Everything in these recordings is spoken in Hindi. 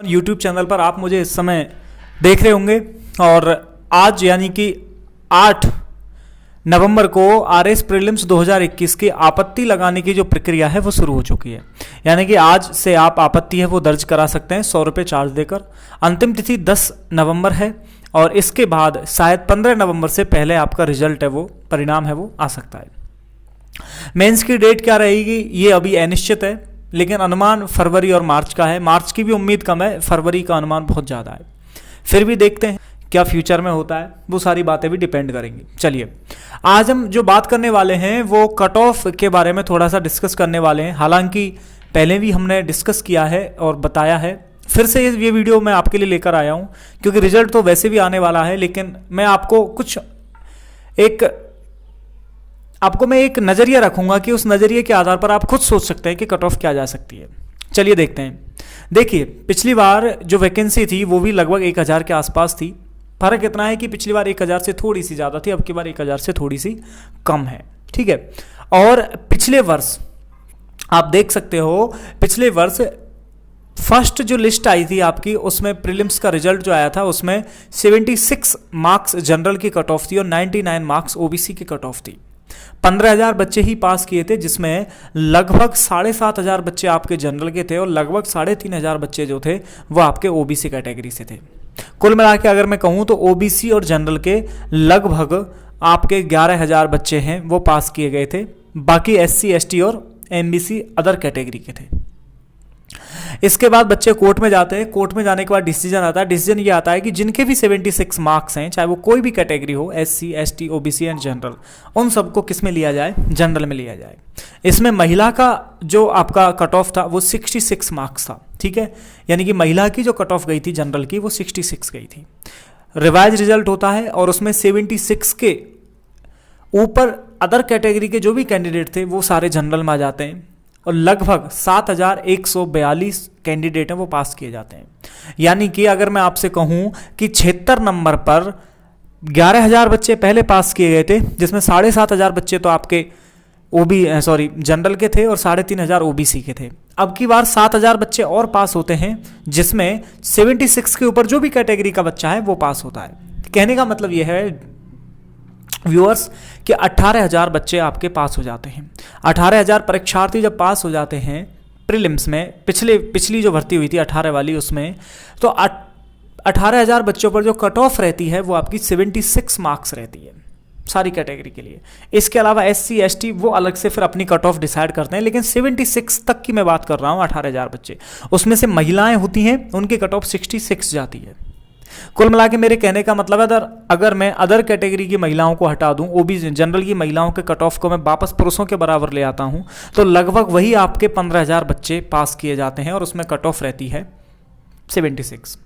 यूट्यूब चैनल पर आप मुझे इस समय देख रहे होंगे और आज यानी कि 8 नवंबर को आरएस प्रीलिम्स 2021 की आपत्ति लगाने की जो प्रक्रिया है वो शुरू हो चुकी है। यानी कि आज से आप आपत्ति है वो दर्ज करा सकते हैं 100 रुपये चार्ज देकर। अंतिम तिथि 10 नवंबर है और इसके बाद शायद 15 नवंबर से पहले आपका रिजल्ट है वो परिणाम है वो आ सकता है। मेंस की डेट क्या रहेगी ये अभी अनिश्चित है, लेकिन अनुमान फरवरी और मार्च का है। मार्च की भी उम्मीद कम है, फरवरी का अनुमान बहुत ज़्यादा है। फिर भी देखते हैं क्या फ्यूचर में होता है, वो सारी बातें भी डिपेंड करेंगी। चलिए आज हम जो बात करने वाले हैं वो कट ऑफ के बारे में थोड़ा सा डिस्कस करने वाले हैं। हालांकि पहले भी हमने डिस्कस किया है और बताया है, फिर से ये वीडियो मैं आपके लिए लेकर आया हूँ क्योंकि रिजल्ट तो वैसे भी आने वाला है, लेकिन मैं आपको मैं एक नज़रिया रखूंगा कि उस नज़रिए के आधार पर आप खुद सोच सकते हैं कि कट ऑफ क्या जा सकती है। चलिए देखते हैं। देखिए पिछली बार जो वैकेंसी थी वो भी लगभग 1000 के आसपास थी। फर्क इतना है कि पिछली बार 1000 से थोड़ी सी ज़्यादा थी, अब की बार 1000 से थोड़ी सी कम है। ठीक है। और पिछले वर्ष आप देख सकते हो, पिछले वर्ष फर्स्ट जो लिस्ट आई थी आपकी उसमें प्रीलिम्स का रिजल्ट जो आया था उसमें 76 मार्क्स जनरल की कट ऑफ थी और 99 मार्क्स ओबीसी की कट ऑफ थी। 15,000 बच्चे ही पास किए थे, जिसमें लगभग 7,500 बच्चे आपके जनरल के थे और लगभग 3,500 बच्चे जो थे वो आपके ओबीसी कैटेगरी से थे। कुल मिला के अगर मैं कहूँ तो ओबीसी और जनरल के लगभग आपके 11,000 बच्चे हैं वो पास किए गए थे। बाकी एससी एसटी और एमबीसी अदर कैटेगरी के थे। इसके बाद बच्चे कोर्ट में जाते हैं। कोर्ट में जाने के बाद डिसीजन आता है। डिसीजन ये आता है कि जिनके भी 76 मार्क्स हैं, चाहे वो कोई भी कैटेगरी हो, SC ST OBC and general, उन सबको किस में लिया जाए, जनरल में लिया जाए। इसमें महिला का जो आपका कट ऑफ था वो 66 मार्क्स था। ठीक है, यानी कि महिला की जो कट ऑफ गई थी जनरल की वो 66 गई थी। रिवाइज रिजल्ट होता है और उसमें 76 के ऊपर अदर कैटेगरी के जो भी कैंडिडेट थे वो सारे जनरल में आ जाते हैं और लगभग 7,142 कैंडिडेट हैं वो पास किए जाते हैं। यानी कि अगर मैं आपसे कहूं कि 76 नंबर पर 11,000 बच्चे पहले पास किए गए थे, जिसमें 7,500 बच्चे तो आपके जनरल के थे और 3,500 ओबीसी के थे। अब की बार 7,000 बच्चे और पास होते हैं, जिसमें 76 के ऊपर जो भी कैटेगरी का बच्चा है वो पास होता है। कहने का मतलब यह है व्यूअर्स कि 18,000 बच्चे आपके पास हो जाते हैं। 18,000 परीक्षार्थी जब पास हो जाते हैं प्रीलिम्स में, पिछली जो भर्ती हुई थी 18 वाली, उसमें तो 18,000 बच्चों पर जो कट ऑफ रहती है वो आपकी 76 मार्क्स रहती है सारी कैटेगरी के लिए। इसके अलावा एससी एसटी वो अलग से फिर अपनी कट ऑफ डिसाइड करते हैं, लेकिन 76 तक की मैं बात कर रहा हूँ। 18,000 बच्चे, उसमें से महिलाएं होती हैं, उनकी कट ऑफ 66 जाती है। कुल मिला के मेरे कहने का मतलब है अगर मैं अदर कैटेगरी की महिलाओं को हटा दूं, ओबीसी जनरल की महिलाओं के कट ऑफ को मैं वापस पुरुषों के बराबर ले आता हूं, तो लगभग वही आपके 15,000 बच्चे पास किए जाते हैं और उसमें कट ऑफ रहती है 76।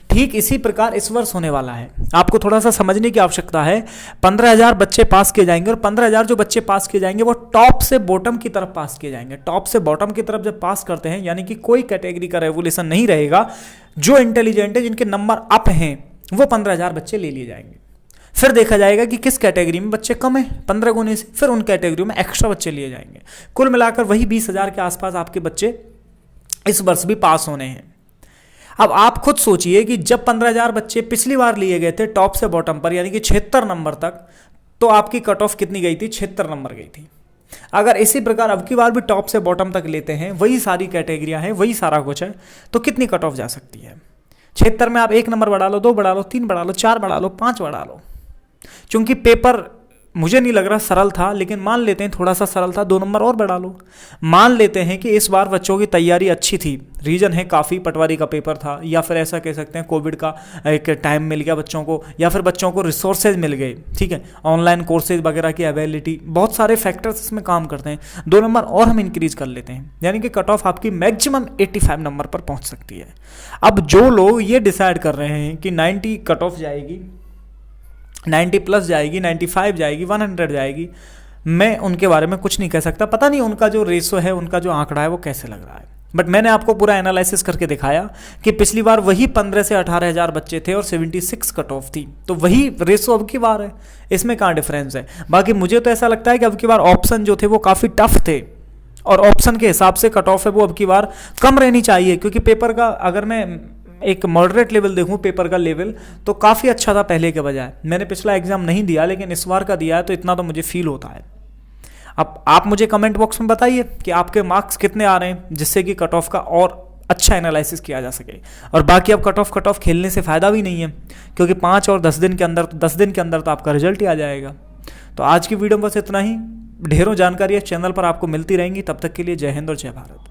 ठीक इसी प्रकार इस वर्ष होने वाला है। आपको थोड़ा सा समझने की आवश्यकता है। 15,000 बच्चे पास किए जाएंगे और 15,000 जो बच्चे पास किए जाएंगे वो टॉप से बॉटम की तरफ पास किए जाएंगे। टॉप से बॉटम की तरफ जब पास करते हैं, यानी कि कोई कैटेगरी का रेवोल्यूशन नहीं रहेगा। जो इंटेलिजेंट है, जिनके नंबर अप हैं, वो 15,000 बच्चे ले लिए जाएंगे। फिर देखा जाएगा कि किस कैटेगरी में बच्चे कम है 15 गुने से, फिर उन कैटेगरी में एक्स्ट्रा बच्चे लिए जाएंगे। कुल मिलाकर वही 20,000 के आसपास आपके बच्चे इस वर्ष भी पास होने हैं। अब आप खुद सोचिए कि जब 15,000 बच्चे पिछली बार लिए गए थे टॉप से बॉटम पर, यानी कि 76 नंबर तक, तो आपकी कट ऑफ कितनी गई थी? 76 नंबर गई थी। अगर इसी प्रकार अब की बार भी टॉप से बॉटम तक लेते हैं, वही सारी कैटेगरियां हैं, वही सारा कुछ है, तो कितनी कट ऑफ जा सकती है? 76 में आप 1 नंबर बढ़ा लो, 2 बढ़ा लो, 3 बढ़ा लो, 4 बढ़ा लो, 5 बढ़ा लो। चूंकि पेपर मुझे नहीं लग रहा सरल था, लेकिन मान लेते हैं थोड़ा सा सरल था, 2 नंबर और बढ़ा लो। मान लेते हैं कि इस बार बच्चों की तैयारी अच्छी थी, रीजन है काफ़ी पटवारी का पेपर था, या फिर ऐसा कह सकते हैं कोविड का एक टाइम मिल गया बच्चों को, या फिर बच्चों को रिसोर्सेज मिल गए। ठीक है, ऑनलाइन कोर्सेज वगैरह की अवेलेबिलिटी, बहुत सारे फैक्टर्स इसमें काम करते हैं। 2 नंबर और हम इंक्रीज कर लेते हैं, यानी कि कट ऑफ आपकी मैक्सिमम 85 नंबर पर पहुँच सकती है। अब जो लोग ये डिसाइड कर रहे हैं कि 90 कट ऑफ जाएगी, 90 प्लस जाएगी, 95 जाएगी, 100 जाएगी, मैं उनके बारे में कुछ नहीं कह सकता। पता नहीं उनका जो रेशो है, उनका जो आंकड़ा है वो कैसे लग रहा है, बट मैंने आपको पूरा एनालिसिस करके दिखाया कि पिछली बार वही 15 से 18,000 बच्चे थे और 76 कट ऑफ थी, तो वही रेशो अब की बार है। इसमें कहाँ डिफरेंस है? बाकी मुझे तो ऐसा लगता है कि अब की बार ऑप्शन जो थे वो काफ़ी टफ थे और ऑप्शन के हिसाब से कट ऑफ है वो अब की बार कम रहनी चाहिए, क्योंकि पेपर का अगर मैं एक मॉडरेट लेवल देखूं पेपर का लेवल, तो काफ़ी अच्छा था पहले के बजाय। मैंने पिछला एग्ज़ाम नहीं दिया, लेकिन इस बार का दिया है, तो इतना तो मुझे फील होता है। अब आप मुझे कमेंट बॉक्स में बताइए कि आपके मार्क्स कितने आ रहे हैं, जिससे कि कट ऑफ का और अच्छा एनालिसिस किया जा सके। और बाकी अब कट ऑफ खेलने से फ़ायदा भी नहीं है, क्योंकि 5 और 10 दिन के अंदर, 10 दिन के अंदर तो आपका रिजल्ट ही आ जाएगा। तो आज की वीडियो में बस इतना ही। ढेरों जानकारी इस चैनल पर आपको मिलती रहेंगी। तब तक के लिए जय हिंद और जय भारत।